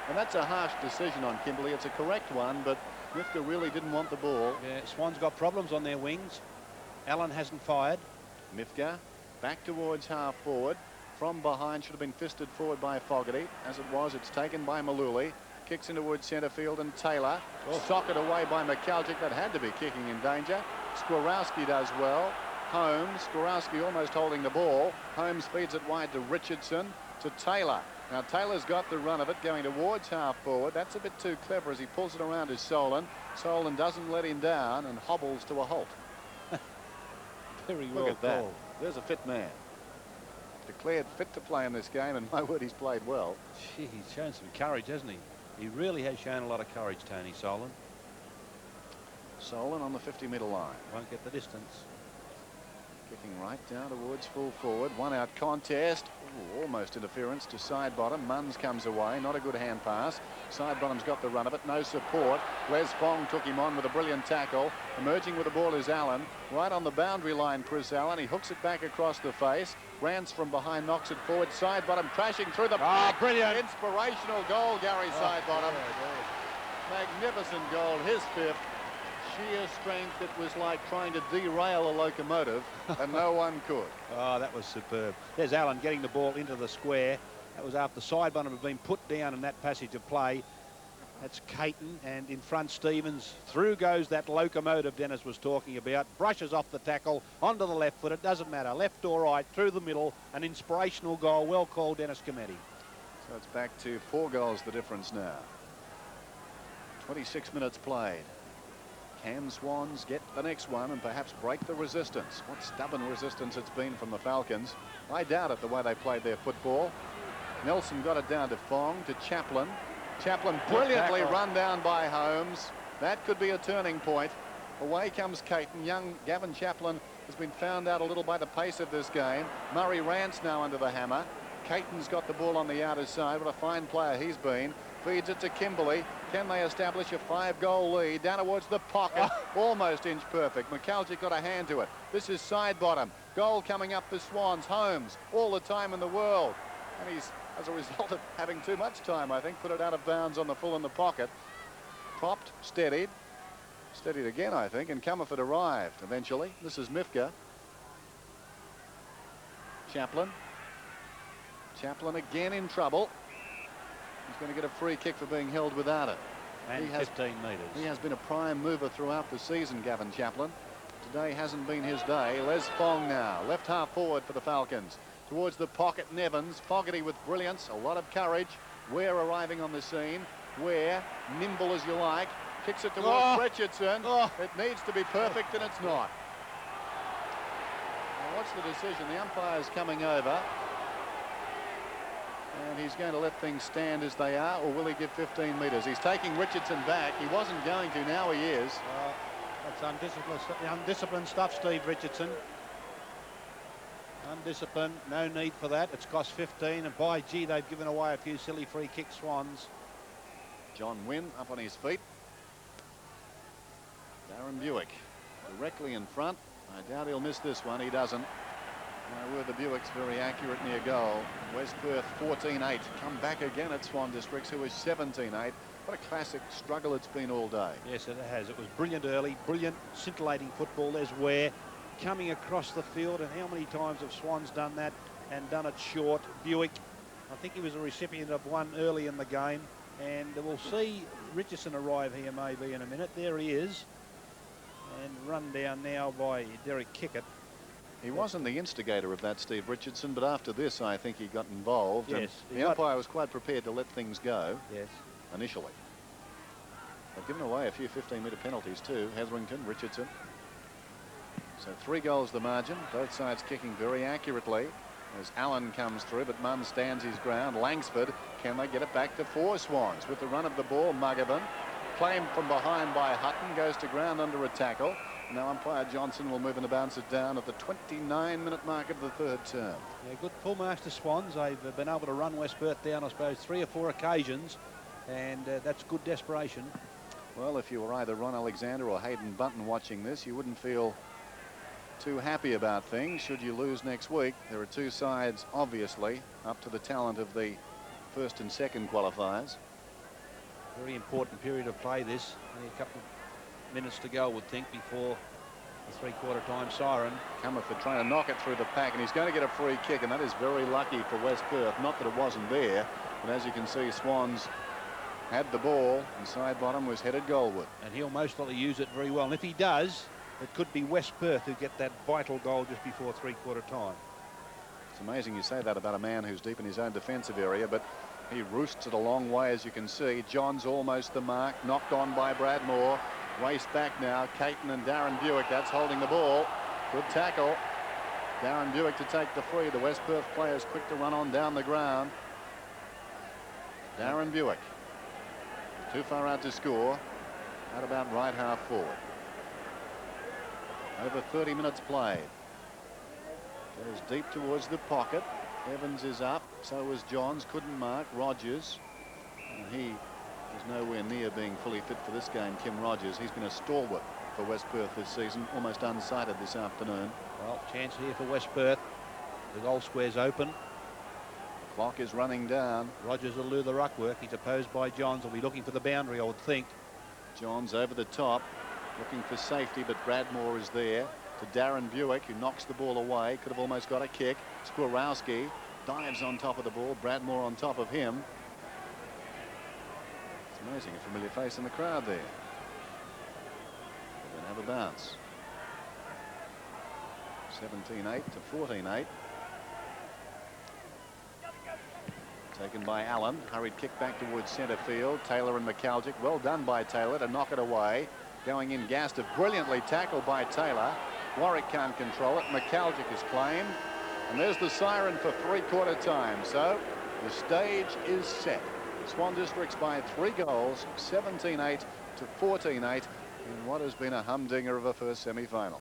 And that's a harsh decision on Kimberley. It's a correct one, but Mifka really didn't want the ball. Yeah, Swans got problems on their wings. Allen hasn't fired. Mifka back towards half forward. From behind, should have been fisted forward by Fogarty. As it was, it's taken by Maluli. Kicks in towards centre field, and Taylor. Socket away by McAlgic. That had to be kicking in danger. Skwarowski does well. Holmes, Skwarowski almost holding the ball. Holmes feeds it wide to Richardson, to Taylor. Now Taylor's got the run of it going towards half forward. That's a bit too clever as he pulls it around his Solon. Solon doesn't let him down and hobbles to a halt. Very Look well at that. called. There's a fit man. Declared fit to play in this game, and my word, he's played well. Gee, he's shown some courage, hasn't he? He really has shown a lot of courage, Tony Solon. Solon on the 50-metre line. Won't get the distance. Kicking right down towards full forward. One out contest. Ooh, almost interference to side bottom. Munns comes away. Not a good hand pass. Side bottom's got the run of it. No support. Les Fong took him on with a brilliant tackle. Emerging with the ball is Allen. Right on the boundary line, Chris Allen. He hooks it back across the face. Rance from behind knocks it forward. Side bottom crashing through the back. Brilliant. Inspirational goal, Gary Side bottom. Magnificent goal. His fifth. Sheer strength. It was like trying to derail a locomotive, and no one could. Oh, that was superb. There's Allen getting the ball into the square. That was after Sidebottom had been put down in that passage of play. That's Caton, and in front Stevens. Through goes that locomotive Dennis was talking about. Brushes off the tackle onto the left foot. It doesn't matter, left or right, through the middle. An inspirational goal. Well called, Dennis Cometti. So it's back to 4 goals the difference now. 26 minutes played. Can Swans get the next one and perhaps break the resistance? What stubborn resistance it's been from the Falcons. I doubt it, the way they played their football. Nelson got it down to Fong, to Chaplin. Chaplin brilliantly run down by Holmes. That could be a turning point. Away comes Caton. Young Gavin Chaplin has been found out a little by the pace of this game. Murray Rance now under the hammer. Caton's got the ball on the outer side. What a fine player he's been. Feeds it to Kimberley. Can they establish a 5-goal lead? Down towards the pocket. Almost inch perfect. McAlgic got a hand to it. This is side bottom. Goal coming up for Swans. Holmes, all the time in the world. And he's, as a result of having too much time, I think, put it out of bounds on the full in the pocket. Propped, steadied. Steadied again, I think, and Comerford arrived eventually. This is Mifka. Chaplin. Chaplin again in trouble. He's going to get a free kick for being held without it. And 15 metres. He has been a prime mover throughout the season, Gavin Chaplin. Today hasn't been his day. Les Fong now, left half forward for the Falcons. Towards the pocket, Nevins. Fogarty with brilliance, a lot of courage. Ware arriving on the scene. Ware, nimble as you like, kicks it towards Richardson. It needs to be perfect, and it's not. Now, what's the decision? The umpire's coming over. And he's going to let things stand as they are, or will he give 15 metres? He's taking Richardson back. He wasn't going to, now he is. That's undisciplined stuff, Steve Richardson. Undisciplined, no need for that. It's cost 15, and by gee, they've given away a few silly free kick, Swans. John Wynn up on his feet. Darren Buick directly in front. I doubt he'll miss this one. He doesn't. My word, the Buick's very accurate near goal. West Perth 14-8. Come back again at Swan Districts, who is 17-8. What a classic struggle it's been all day. Yes, it has. It was brilliant early, brilliant, scintillating football. There's Ware coming across the field, and how many times have Swans done that and done it short? Buick, I think he was a recipient of one early in the game, and we'll see Richardson arrive here maybe in a minute. There he is, and run down now by Derek Kickett. He wasn't the instigator of that, Steve Richardson, but after this, I think he got involved. Yes. And the umpire was quite prepared to let things go. Yes. Initially. They've given away a few 15-metre penalties too. Hetherington, Richardson. So 3 goals the margin. Both sides kicking very accurately as Allen comes through, but Munn stands his ground. Langsford, can they get it back to 4 Swans? With the run of the ball, Muggerman. Claimed from behind by Hutton, goes to ground under a tackle. Now umpire Johnson will move and bounce it down at the 29-minute mark of the 3rd term. Yeah, good full master Swans. They've been able to run West Perth down, I suppose, 3 or 4 occasions, and that's good desperation. Well, if you were either Ron Alexander or Hayden Bunton watching this, you wouldn't feel too happy about things should you lose next week. There are 2 sides, obviously, up to the talent of the 1st and 2nd qualifiers. Very important period of play this. Only a couple of minutes to go, I would think, before the three-quarter time siren. Comerford trying to knock it through the pack, and he's going to get a free kick, and that is very lucky for West Perth. Not that it wasn't there, but as you can see, Swans had the ball, and side bottom was headed goalward. And he'll most likely use it very well. And if he does, it could be West Perth who get that vital goal just before three-quarter time. It's amazing you say that about a man who's deep in his own defensive area, but he roosts it a long way, as you can see. John's almost the mark, knocked on by Bradmore. Waste back now, Caton and Darren Buick. That's holding the ball. Good tackle. Darren Buick to take the free. The West Perth players quick to run on down the ground. Darren Buick. Too far out to score. At about right half forward. Over 30 minutes played. Goes deep towards the pocket. Evans is up. So is Johns. Couldn't mark. Rogers. And he is nowhere near being fully fit for this game. Kim Rogers. He's been a stalwart for West Perth this season. Almost unsighted this afternoon. Well, chance here for West Perth. The goal square's open. The clock is running down. Rogers will do the ruck work. He's opposed by Johns. Will be looking for the boundary, I would think. Johns over the top. Looking for safety, but Bradmore is there. To Darren Buick, who knocks the ball away. Could have almost got a kick. Skwarowski dives on top of the ball. Bradmore on top of him. It's amazing, a familiar face in the crowd there. They're going to have a bounce. 17-8 to 14-8. Taken by Allen. Hurried kick back towards centre field. Taylor and McAlgic. Well done by Taylor to knock it away. Going in, Gastiff brilliantly tackled by Taylor. Warwick can't control it. McAlgic is claimed. And there's the siren for three-quarter time. So the stage is set. Swan Districts by 3 goals, 17-8 to 14-8 in what has been a humdinger of a first semi-final.